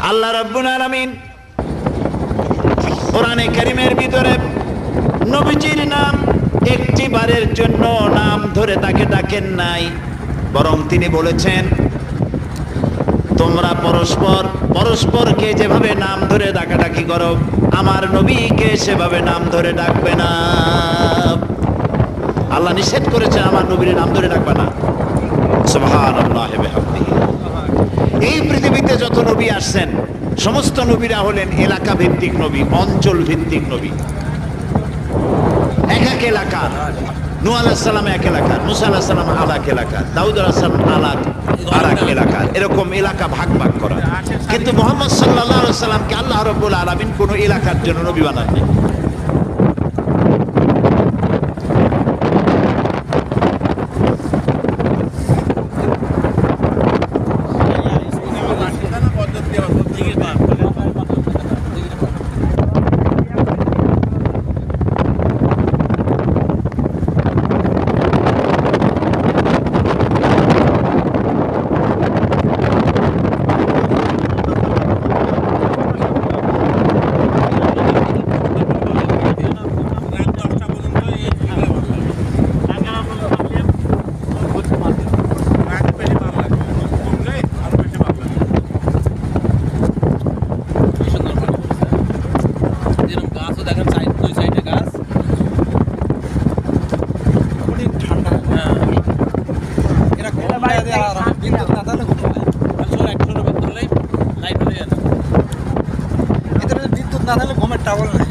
আল্লাহ রাব্বুল আলামিন কোরআনে কারীমের ভিতরে নবীজির নাম একটি বারের জন্য নাম ধরে তাকে ডাকেন নাই, বরং তিনি বলেছেন তোমরা পরস্পরকে যেভাবে নাম ধরে ডাকাডাকি করো, আমার নবীকে সেভাবে নাম ধরে ডাকবে না। আল্লাহ নিষেধ করেছেন আমার নবীর নাম ধরে ডাকবে না। সুবহানাল্লাহি ওয়া বিহামদিহি। এই পৃথিবীতে যত নবী আসছেন সমস্ত নবীরা হলেন এলাকা ভিত্তিক নবী, অঞ্চল ভিত্তিক নবী। এক এক এলাকার, নূহ আলাইহিস সালাম এক এলাকার, মুসা আলাইহিস সালাম আলাক এলাকার, দাউদ আলাইহিস সালাম আলাক এলাকার, এরকম এলাকা ভাগ ভাগ করা। কিন্তু মুহাম্মদ সাল্লাল্লাহু আলাইহি সাল্লামকে আল্লাহ রাব্বুল আলামিন কোন এলাকার জন্য নবী বানাননি। বিদ্যুৎ না থাকলে ঘুমের টাওয়ার নাই।